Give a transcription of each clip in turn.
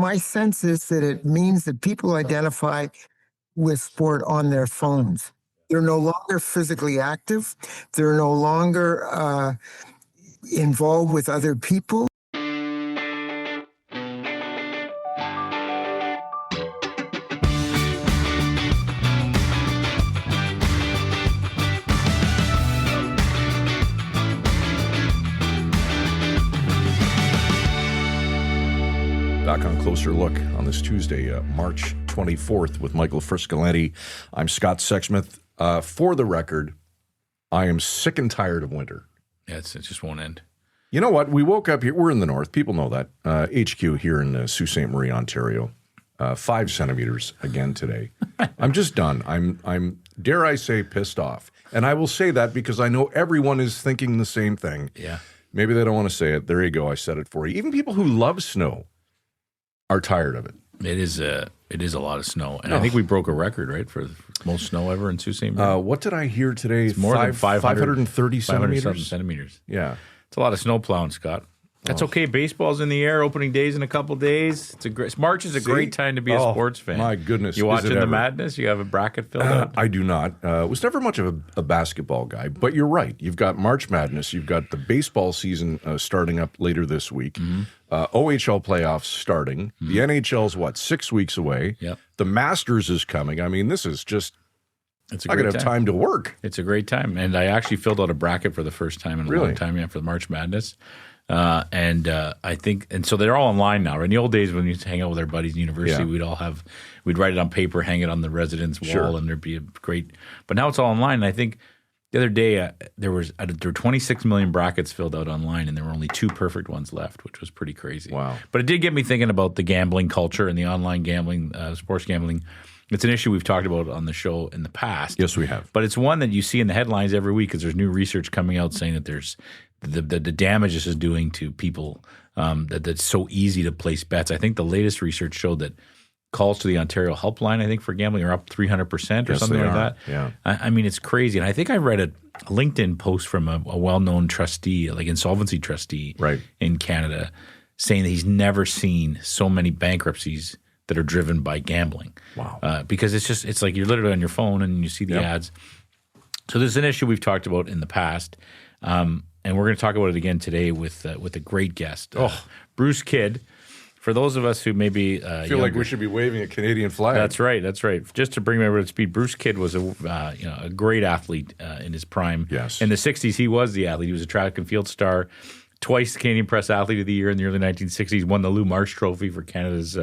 my sense is that it means that people identify with sport on their phones. They're no longer physically active. They're no longer involved with other people. Back on Closer Look on this Tuesday, March 24th with Michael Friscolanti. I'm Scott Sexsmith. For the record, I am sick and tired of winter. Yeah, it just won't end. You know what? We woke up here. We're in the north. People know that. HQ here in Sault Ste. Marie, Ontario. 5 centimeters again today. I'm just done. I'm dare I say, pissed off. And I will say that because I know everyone is thinking the same thing. Yeah. Maybe they don't want to say it. There you go. I said it for you. Even people who love snow are tired of it. It is a lot of snow. And I think we broke a record, right, for most snow ever in Sault Ste. Marie. What did I hear today? It's more than 530 centimeters? centimeters. Yeah. It's a lot of snow plowing, Scott. That's okay. Baseball's in the air. Opening days in a couple days. March is a great time to be a sports fan. My goodness. You watching the madness? You have a bracket filled out? I do not. Was never much of a basketball guy, but you're right. You've got March Madness. You've got the baseball season starting up later this week. Mm-hmm. OHL playoffs starting. Mm-hmm. The NHL's, 6 weeks away? Yep. The Masters is coming. I mean, this is just... It's I could have time to work. It's a great time. And I actually filled out a bracket for the first time in a long time for the March Madness. I think, and so they're all online now. Right? In the old days when we used to hang out with our buddies in university, we'd write it on paper, hang it on the residence wall, and there'd be a great. But now it's all online. And I think the other day there were 26 million brackets filled out online, and there were only 2 perfect ones left, which was pretty crazy. Wow! But it did get me thinking about the gambling culture and the online gambling, sports gambling. It's an issue we've talked about on the show in the past. Yes, we have. But it's one that you see in the headlines every week because there's new research coming out saying that there's the damage this is doing to people, that it's so easy to place bets. I think the latest research showed that calls to the Ontario helpline, I think, for gambling are up 300% or something like that. Yeah. I mean, it's crazy. And I think I read a LinkedIn post from a well-known trustee, like insolvency trustee in Canada, saying that he's never seen so many bankruptcies that are driven by gambling. Wow. Because it's like you're literally on your phone and you see the ads. So there's an issue we've talked about in the past. And we're going to talk about it again today with a great guest, Bruce Kidd. For those of us who maybe feel like we should be waving a Canadian flag. That's right. Just to bring everybody to speed, Bruce Kidd was a great athlete in his prime. Yes. In the 60s, he was the athlete. He was a track and field star, twice the Canadian Press Athlete of the Year in the early 1960s, won the Lou Marsh Trophy for Canada's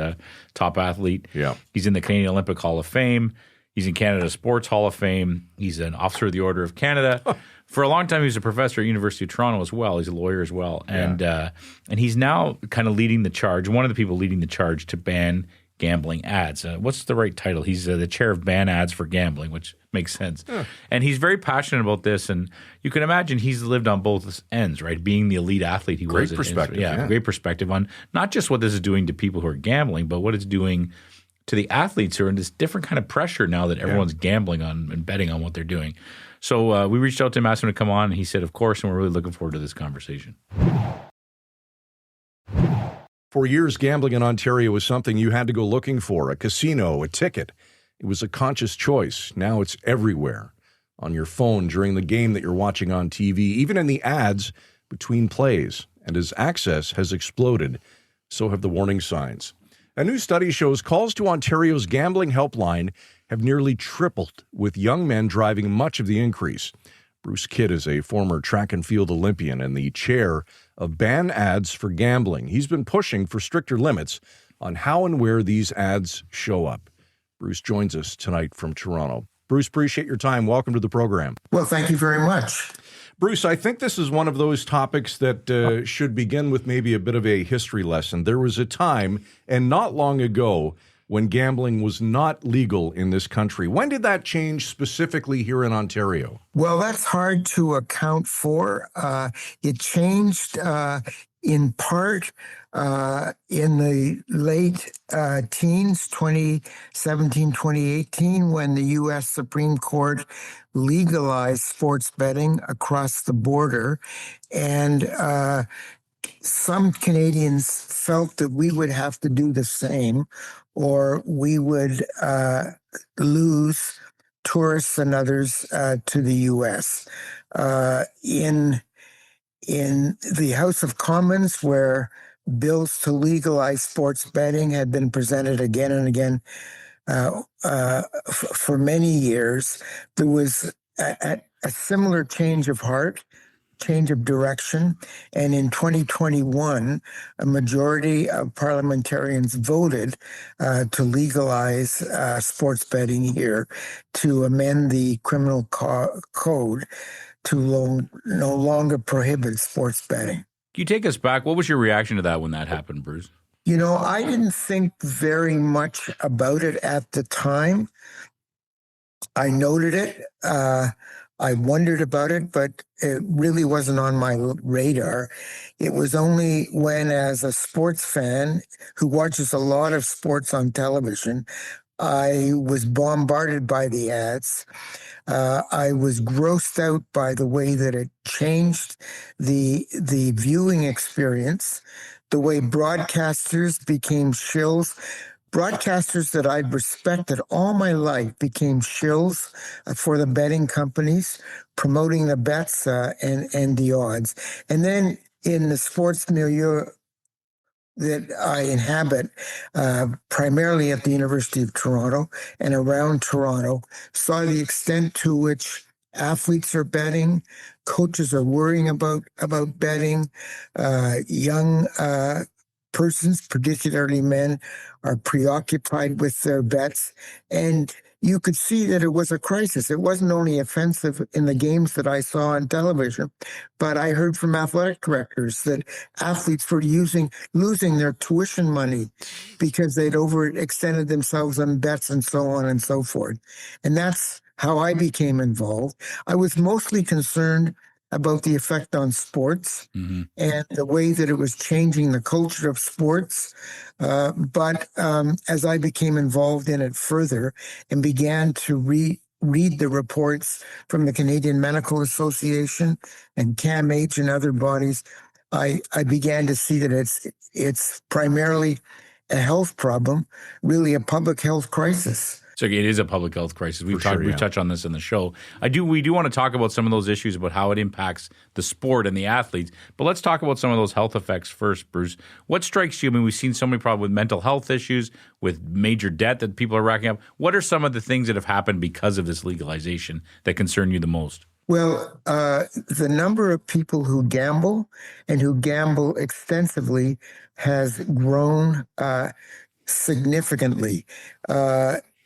top athlete. Yeah. He's in the Canadian Olympic Hall of Fame. He's in Canada Sports Hall of Fame. He's an officer of the Order of Canada. For a long time, he was a professor at University of Toronto as well. He's a lawyer as well. And he's now kind of leading the charge, one of the people leading the charge to ban gambling ads. What's the right title? He's the chair of Ban Ads for Gambling, which makes sense. Yeah. And he's very passionate about this. And you can imagine he's lived on both ends, right? Being the elite athlete he was. Great perspective. Great perspective on not just what this is doing to people who are gambling, but what it's doing to the athletes who are in this different kind of pressure now that everyone's gambling on and betting on what they're doing. So we reached out to him, asked him to come on, and he said, of course, and we're really looking forward to this conversation. For years, gambling in Ontario was something you had to go looking for, a casino, a ticket. It was a conscious choice. Now it's everywhere, on your phone, during the game that you're watching on TV, even in the ads between plays. And as access has exploded, so have the warning signs. A new study shows calls to Ontario's gambling helpline have nearly tripled, with young men driving much of the increase. Bruce Kidd is a former track and field Olympian and the chair of Ban Ads for Gambling. He's been pushing for stricter limits on how and where these ads show up. Bruce joins us tonight from Toronto. Bruce, appreciate your time. Welcome to the program. Well, thank you very much. Bruce, I think this is one of those topics that should begin with maybe a bit of a history lesson. There was a time, and not long ago, when gambling was not legal in this country. When did that change specifically here in Ontario? Well, that's hard to account for. It changed in part in the late teens, 2017, 2018, when the U.S. Supreme Court legalized sports betting across the border. And some Canadians felt that we would have to do the same, or we would lose tourists and others to the U.S. In the House of Commons, where bills to legalize sports betting had been presented again and again for many years, there was a similar change of heart, change of direction. And in 2021, a majority of parliamentarians voted to legalize sports betting here, to amend the criminal code to no longer prohibit sports betting. Can you take us back? What was your reaction to that when that happened, Bruce? You know, I didn't think very much about it at the time. I noted it. I wondered about it, but it really wasn't on my radar. It was only when, as a sports fan who watches a lot of sports on television, I was bombarded by the ads. I was grossed out by the way that it changed the viewing experience, the way broadcasters became shills. Broadcasters that I'd respected all my life became shills for the betting companies, promoting the bets and the odds. And then in the sports milieu that I inhabit, primarily at the University of Toronto and around Toronto, saw the extent to which athletes are betting, coaches are worrying about betting, young persons, particularly men, are preoccupied with their bets. And you could see that it was a crisis. It wasn't only offensive in the games that I saw on television, but I heard from athletic directors that athletes were losing their tuition money because they'd overextended themselves on bets and so on and so forth. And that's how I became involved. I was mostly concerned about the effect on sports and the way that it was changing the culture of sports. But as I became involved in it further and began to read the reports from the Canadian Medical Association and CAMH and other bodies, I began to see that it's primarily a health problem, really a public health crisis. So it is a public health crisis. We've touched on this in the show. We do want to talk about some of those issues about how it impacts the sport and the athletes. But let's talk about some of those health effects first, Bruce. What strikes you? I mean, we've seen so many problems with mental health issues, with major debt that people are racking up. What are some of the things that have happened because of this legalization that concern you the most? Well, the number of people who gamble and who gamble extensively has grown significantly.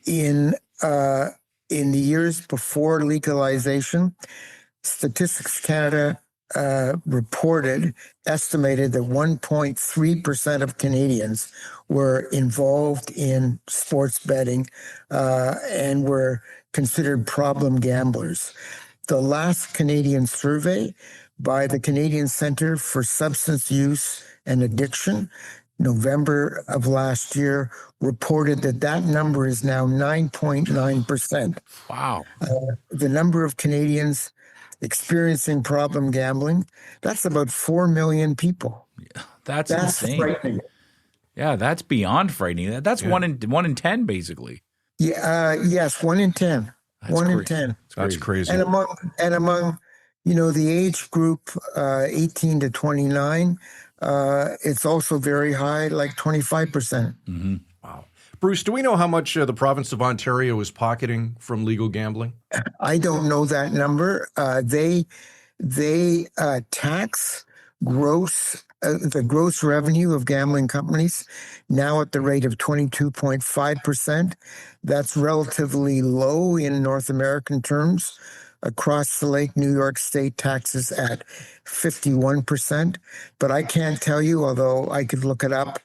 In the years before legalization, Statistics Canada estimated that 1.3% of Canadians were involved in sports betting and were considered problem gamblers. The last Canadian survey by the Canadian Centre for Substance Use and Addiction, November of last year, reported that number is now 9.9%. Wow. The number of Canadians experiencing problem gambling, that's about 4 million people. Yeah, that's insane. Frightening. Yeah, that's beyond frightening. That's 1 in 10, basically. Yeah, yes, 1 in 10. That's 1 crazy. in 10. That's crazy. And among the age group 18 to 29, it's also very high, like 25%. Wow. Bruce, do we know how much the province of Ontario is pocketing from legal gambling? I don't know that number. They tax the gross revenue of gambling companies now at the rate of 22.5%. That's relatively low in North American terms. Across the lake, New York State taxes at 51%. But I can't tell you, although I could look it up,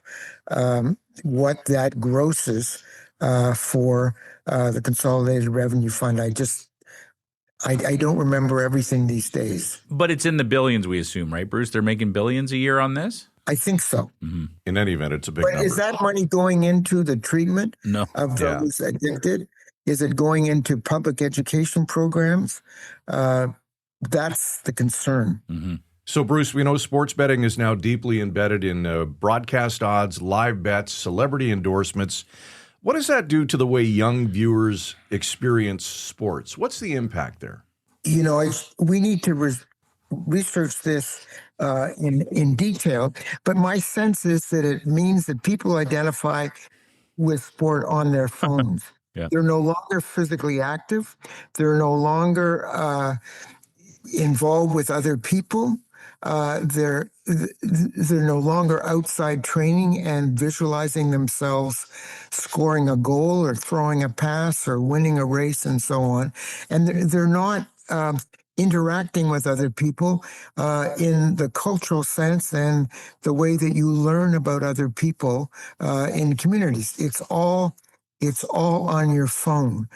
what that grosses for the Consolidated Revenue Fund. I don't remember everything these days. But it's in the billions, we assume, right, Bruce? They're making billions a year on this? I think so. In any event, it's a big But number. is that money going into the treatment of those addicted? Is it going into public education programs? That's the concern. So, Bruce, we know sports betting is now deeply embedded in broadcast odds, live bets, celebrity endorsements. What does that do to the way young viewers experience sports? What's the impact there? We need to research this in detail, but my sense is that it means that people identify with sport on their phones. Yeah. They're no longer physically active. They're no longer involved with other people. They're no longer outside training and visualizing themselves scoring a goal or throwing a pass or winning a race and so on. And they're not interacting with other people in the cultural sense and the way that you learn about other people in communities. It's all on your phone.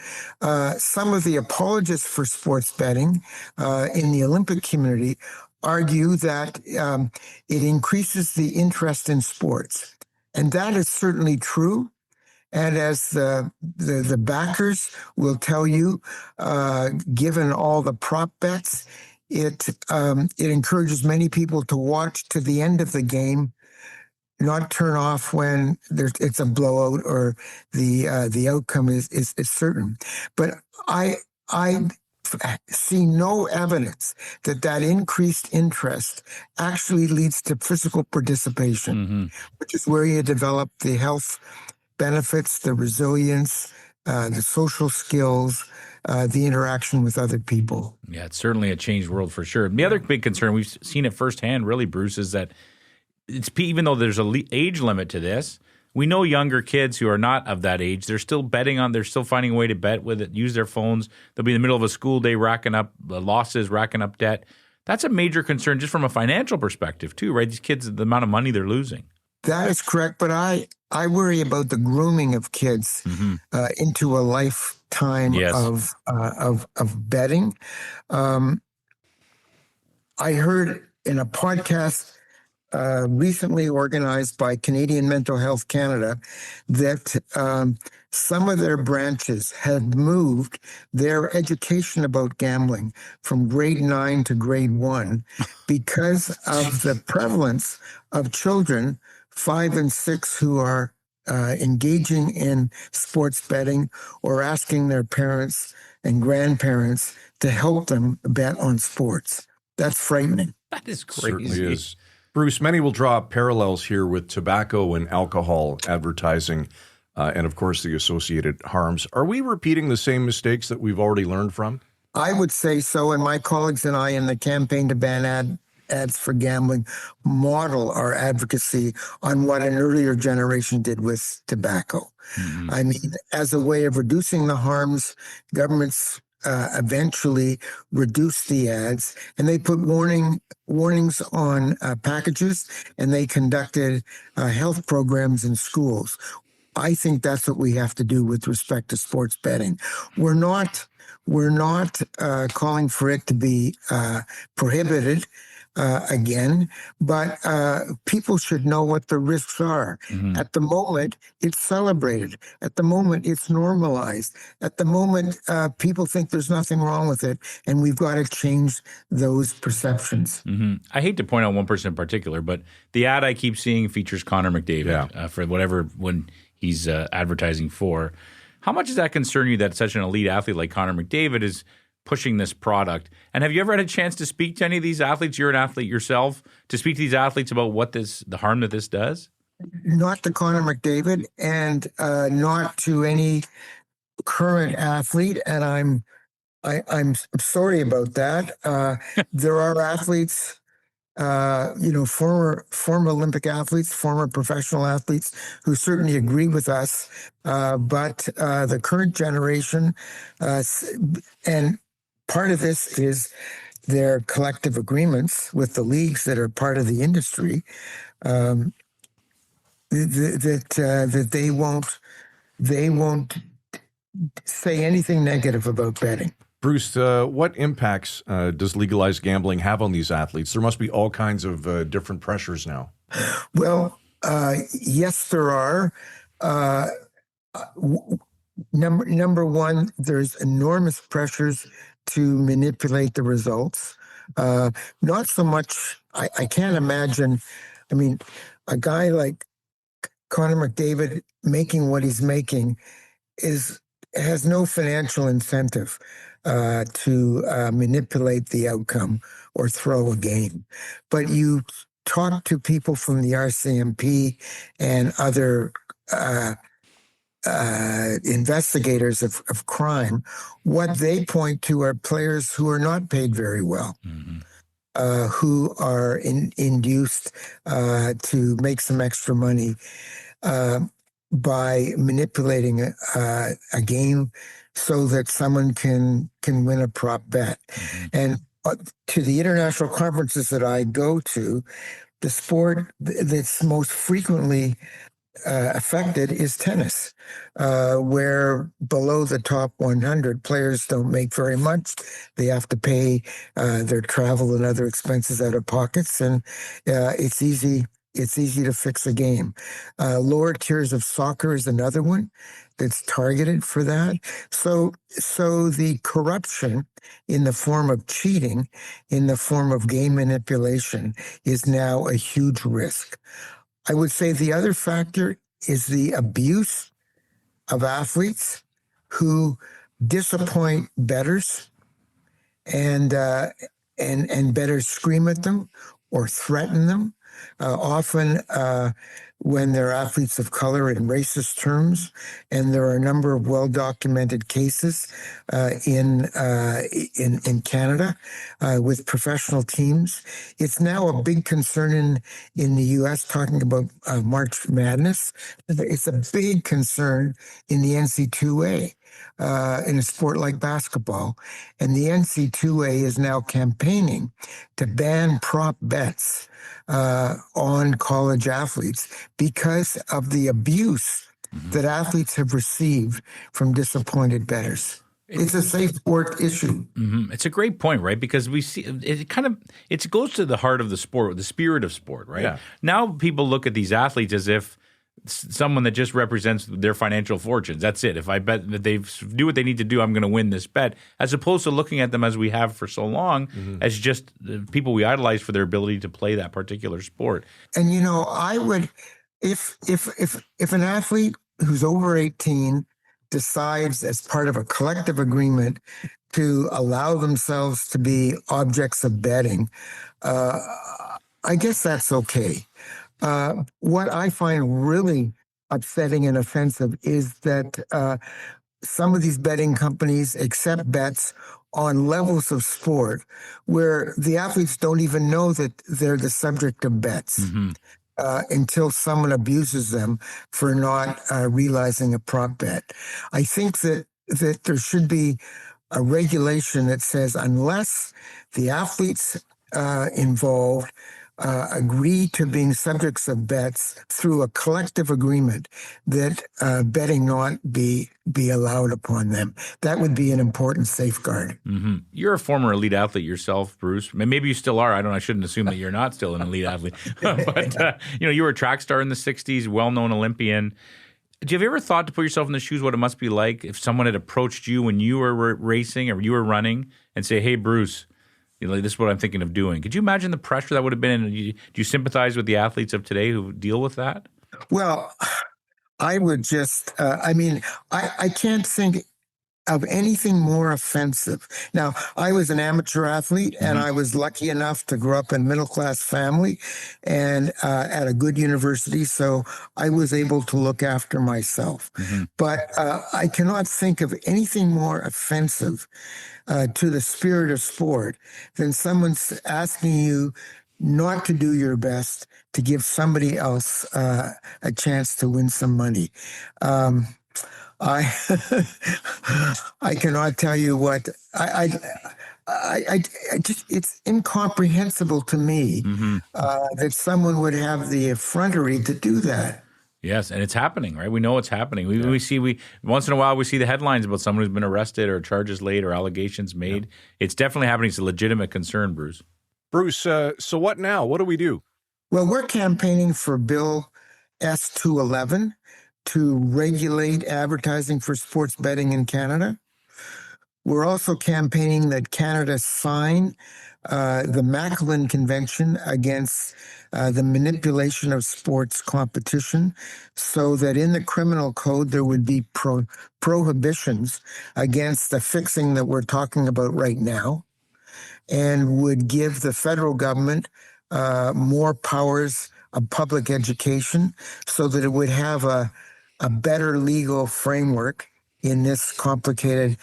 Some of the apologists for sports betting in the Olympic community argue that it increases the interest in sports. And that is certainly true. And as the backers will tell you, given all the prop bets, it encourages many people to watch to the end of the game, not turn off when it's a blowout or the outcome is certain. But I see no evidence that increased interest actually leads to physical participation, which is where you develop the health benefits, the resilience, the social skills, the interaction with other people. Yeah, it's certainly a changed world for sure. The other big concern, we've seen it firsthand really, Bruce, is that even though there's an age limit to this, we know younger kids who are not of that age, they're still they're still finding a way to bet with it, use their phones. They'll be in the middle of a school day racking up losses, racking up debt. That's a major concern just from a financial perspective too, right? These kids, the amount of money they're losing. That is correct, but I worry about the grooming of kids into a lifetime of betting. I heard in a podcast recently organized by Canadian Mental Health Canada that some of their branches had moved their education about gambling from grade 9 to grade 1 because of the prevalence of children 5 and 6 who are engaging in sports betting or asking their parents and grandparents to help them bet on sports. That's frightening. That is crazy. Certainly is. Bruce, many will draw parallels here with tobacco and alcohol advertising and, of course, the associated harms. Are we repeating the same mistakes that we've already learned from? I would say so, and my colleagues and I in the campaign to ban ads for gambling model our advocacy on what an earlier generation did with tobacco. I mean, as a way of reducing the harms, governments eventually reduced the ads, and they put warnings on packages, and they conducted health programs in schools. I think that's what we have to do with respect to sports betting. We're not calling for it to be prohibited again, but people should know what the risks are. At the moment, it's celebrated. At the moment, it's normalized. At the moment, people think there's nothing wrong with it, and we've got to change those perceptions. I hate to point out one person in particular, but the ad I keep seeing features Connor McDavid for when he's advertising for. How much does that concern you that such an elite athlete like Connor McDavid is pushing this product? And have you ever had a chance to speak to any of these athletes? You're an athlete yourself, to speak to these athletes about the harm that this does? Not to Connor McDavid and not to any current athlete. And I'm sorry about that. There are athletes, former Olympic athletes, former professional athletes who certainly agree with us. But the current generation, and part of this is their collective agreements with the leagues that are part of the industry, that they won't say anything negative about betting. Bruce, what impacts does legalized gambling have on these athletes? There must be all kinds of different pressures now. Well, yes, there are. Number one, there's enormous pressures to manipulate the results. Not so much. I can't imagine. I mean, a guy like Connor McDavid making what he's making has no financial incentive to manipulate the outcome or throw a game. But you talk to people from the RCMP and other investigators of crime, what they point to are players who are not paid very well. Who are induced to make some extra money by manipulating a game so that someone can win a prop bet. And to the international conferences that I go to, the sport that's most frequently affected is tennis, where below the top 100 players don't make very much. They have to pay their travel and other expenses out of pockets, and it's easy. It's easy to fix a game. Lower tiers of soccer is another one that's targeted for that. So the corruption in the form of cheating, in the form of game manipulation, is now a huge risk. I would say the other factor is the abuse of athletes who disappoint bettors, and bettors scream at them or threaten them. Often when they're athletes of color in racist terms, and there are a number of well-documented cases in Canada with professional teams. It's now a big concern in the U.S. talking about March Madness. It's a big concern in the NCAA. In a sport like basketball. And the NCAA is now campaigning to ban prop bets on college athletes because of the abuse that athletes have received from disappointed bettors. It's a safe sport issue. It's a great point, right? Because we see it goes to the heart of the sport, the spirit of sport, right? Yeah. Now people look at these athletes as if someone that just represents their financial fortunes. That's it. If I bet that they do what they need to do, I'm going to win this bet, as opposed to looking at them as we have for so long as just people we idolize for their ability to play that particular sport. And I would, if an athlete who's over 18 decides as part of a collective agreement to allow themselves to be objects of betting, I guess that's okay. What I find really upsetting and offensive is that some of these betting companies accept bets on levels of sport where the athletes don't even know that they're the subject of bets until someone abuses them for not realizing a prop bet. I think that there should be a regulation that says unless the athletes involved agree to being subjects of bets through a collective agreement, that betting not be allowed upon them. That would be an important safeguard. You're a former elite athlete yourself, Bruce. Maybe you still are. I shouldn't assume that you're not still an elite athlete. But you were a track star in the 60s, well-known Olympian. Do you have ever thought to put yourself in the shoes what it must be like if someone had approached you when you were racing or you were running and say, "Hey, Bruce, this is what I'm thinking of doing"? Could you imagine the pressure that would have been? And do you sympathize with the athletes of today who deal with that? Well, I would just, I can't think of anything more offensive. Now, I was an amateur athlete, and I was lucky enough to grow up in a middle-class family and at a good university, so I was able to look after myself. But I cannot think of anything more offensive to the spirit of sport than someone's asking you not to do your best to give somebody else a chance to win some money. I cannot tell you what I just, it's incomprehensible to me that someone would have the effrontery to do that. Yes, and it's happening, right? We know it's happening. We once in a while we see the headlines about someone who's been arrested or charges laid or allegations made. It's definitely happening. It's a legitimate concern, Bruce. Bruce, so what now? What do we do? Well, we're campaigning for Bill S-211 to regulate advertising for sports betting in Canada. We're also campaigning that Canada sign the Macklin Convention against the manipulation of sports competition, so that in the criminal code there would be prohibitions against the fixing that we're talking about right now, and would give the federal government more powers of public education, so that it would have a better legal framework in this complicated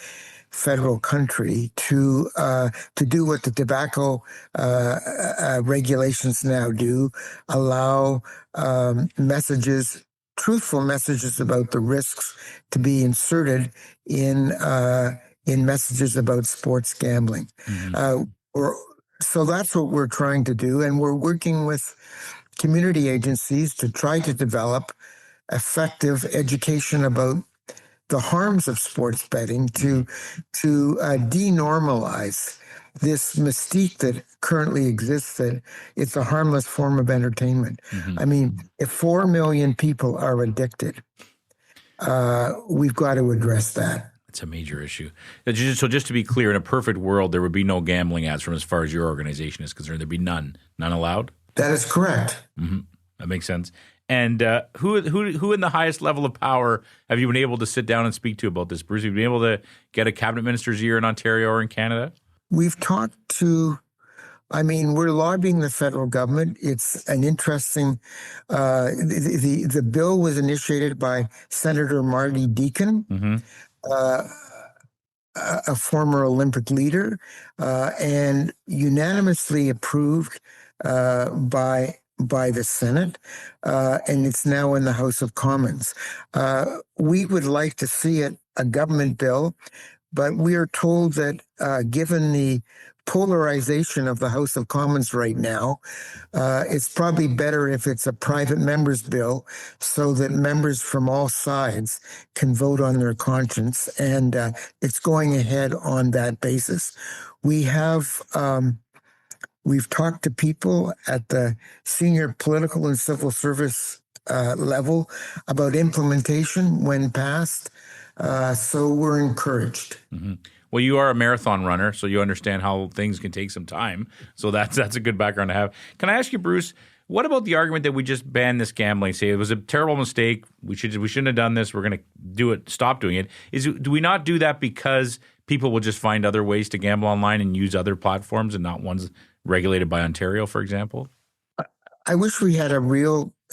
federal country to do what the tobacco regulations now do, allow messages, truthful messages about the risks to be inserted in messages about sports gambling. So that's what we're trying to do, and we're working with community agencies to try to develop effective education about the harms of sports betting, to denormalize this mystique that currently exists, that it's a harmless form of entertainment. I mean, if 4 million people are addicted, we've got to address that. It's a major issue. So just to be clear, in a perfect world, there would be no gambling ads from as far as your organization is concerned. There'd be none allowed? That is correct. That makes sense. And who in the highest level of power have you been able to sit down and speak to about this, Bruce? Have you been able to get a cabinet minister's ear in Ontario or in Canada? We've talked to, we're lobbying the federal government. It's an interesting, the bill was initiated by Senator Marty Deacon, a former Olympic leader, and unanimously approved by the Senate, and it's now in the House of Commons. We would like to see it a government bill, but we are told that given the polarization of the House of Commons right now, it's probably better if it's a private member's bill, so that members from all sides can vote on their conscience, and it's going ahead on that basis. We have we've talked to people at the senior political and civil service level about implementation when passed, so we're encouraged. Well, you are a marathon runner, so you understand how things can take some time. So that's a good background to have. Can I ask you, Bruce, what about the argument that we just ban this gambling? Say it was a terrible mistake. We shouldn't have done this. We're going to do it. Stop doing it. Do we not do that because people will just find other ways to gamble online and use other platforms and not ones regulated by Ontario, for example? I wish we had a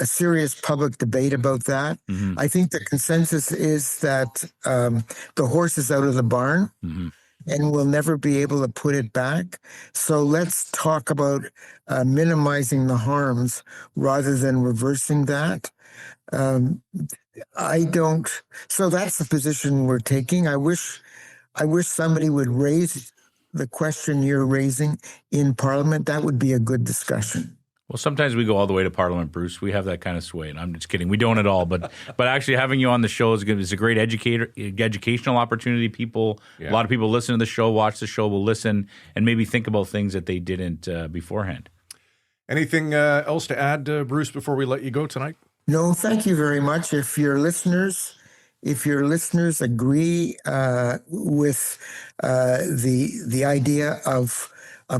serious public debate about that. I think the consensus is that the horse is out of the barn and we'll never be able to put it back. So let's talk about minimizing the harms rather than reversing that. So that's the position we're taking. I wish somebody would raise the question you're raising in Parliament. That would be a good discussion. Well, sometimes we go all the way to Parliament, Bruce. We have that kind of sway, and I'm just kidding. We don't at all. But actually having you on the show is good. It's a great educational opportunity. A lot of people listen to the show, watch the show, will listen, and maybe think about things that they didn't beforehand. Anything else to add, Bruce, before we let you go tonight? No, thank you very much. If your listeners agree with the idea of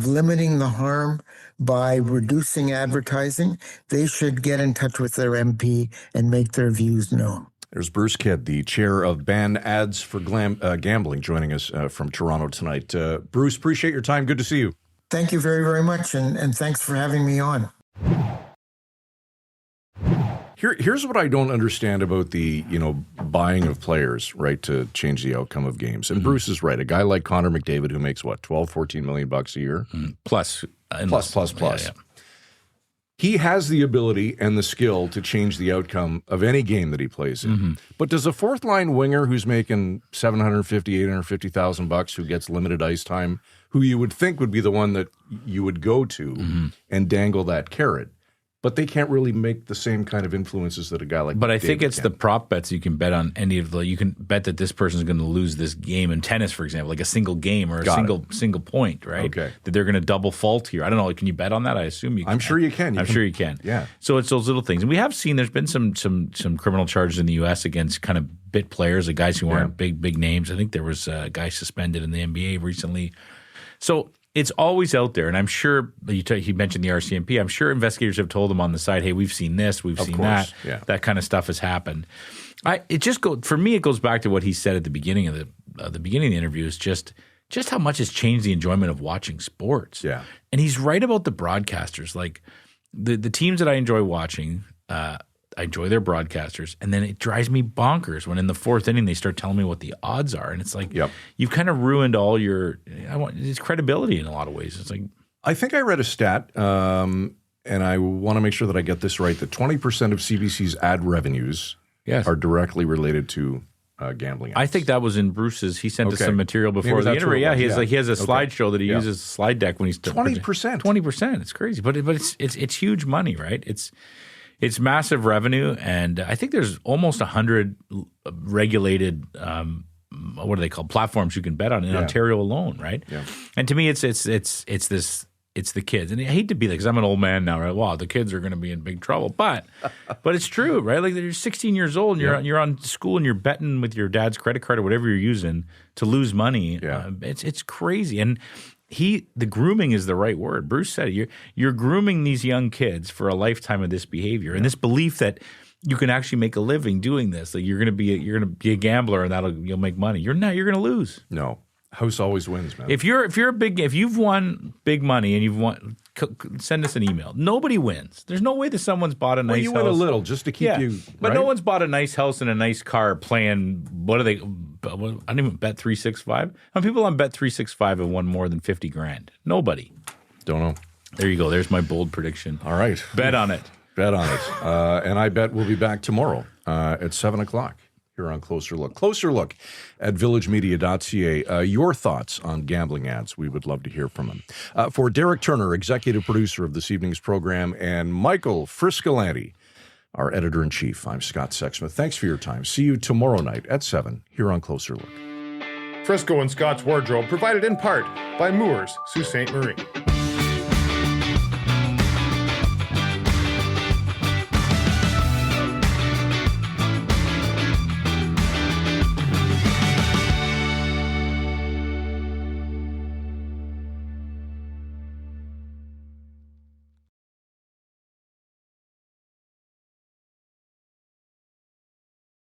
limiting the harm by reducing advertising, they should get in touch with their MP and make their views known. There's Bruce Kidd, the chair of Ban Ads for Gambling, joining us from Toronto tonight. Bruce, appreciate your time. Good to see you. Thank you very, very much, and thanks for having me on. Here's what I don't understand about the buying of players, right, to change the outcome of games. And Bruce is right. A guy like Connor McDavid, who makes what, $12-14 million a year, plus. Yeah. He has the ability and the skill to change the outcome of any game that he plays in. But does a fourth line winger who's making $750,000-$850,000, who gets limited ice time, who you would think would be the one that you would go to and dangle that carrot, but they can't really make the same kind of influences that a guy like. But I think it's the prop bets you can bet on any of the. You can bet that this person's going to lose this game in tennis, for example, like a single game or a single point, right? Okay. That they're going to double fault here. I don't know. Can you bet on that? I assume you can. I'm sure you can. I'm sure you can. Yeah. So it's those little things, and we have seen there's been some criminal charges in the U.S. against kind of bit players, the guys who aren't big names. I think there was a guy suspended in the NBA recently. So it's always out there, and I'm sure he mentioned the RCMP. I'm sure investigators have told him on the side, "Hey, we've seen this, we've seen that. Yeah. That kind of stuff has happened." For me, it goes back to what he said at the beginning of the interview. Is just how much has changed the enjoyment of watching sports. Yeah, and he's right about the broadcasters. Like the teams that I enjoy watching, I enjoy their broadcasters, and then it drives me bonkers when in the fourth inning they start telling me what the odds are, and it's like you've kind of ruined all it's credibility in a lot of ways. It's like I think I read a stat, and I want to make sure that I get this right, that 20% of CBC's ad revenues are directly related to gambling ads. I think that was in Bruce's. He sent us some material before Maybe the that's what interview. it was. He has a slideshow that he uses, slide deck when he's 20%. 20%. It's crazy, but it's huge money, right? It's massive revenue, and I think there's almost 100 regulated what are they called, platforms you can bet on in Ontario alone, right? Yeah. And to me, it's the kids, and I hate to be like, because I'm an old man now, right? Wow, the kids are going to be in big trouble, but it's true, right? Like you're 16 years old, and you're on school, and you're betting with your dad's credit card or whatever you're using to lose money. Yeah. It's crazy, and the grooming is the right word. Bruce said it. You're grooming these young kids for a lifetime of this behavior and this belief that you can actually make a living doing this. Like you're going to be a gambler and you'll make money. You're not. You're going to lose. No. House always wins, man. If you've won big money and you've won, send us an email. Nobody wins. There's no way that someone's bought a nice house. You win a little just to keep you. But no one's bought a nice house and a nice car playing. What are they? I don't even bet 365. How many people on Bet 365 have won more than $50,000? Nobody. Don't know. There you go. There's my bold prediction. All right. Bet on it. Bet on it. And I bet we'll be back tomorrow at 7:00. Here on Closer Look. Closer Look at villagemedia.ca. Your thoughts on gambling ads. We would love to hear from them. For Derek Turner, executive producer of this evening's program, and Michael Friscolanti, our editor-in-chief, I'm Scott Sexsmith. Thanks for your time. See you tomorrow night at 7 here on Closer Look. Frisco and Scott's Wardrobe provided in part by Moores, Sault Ste. Marie.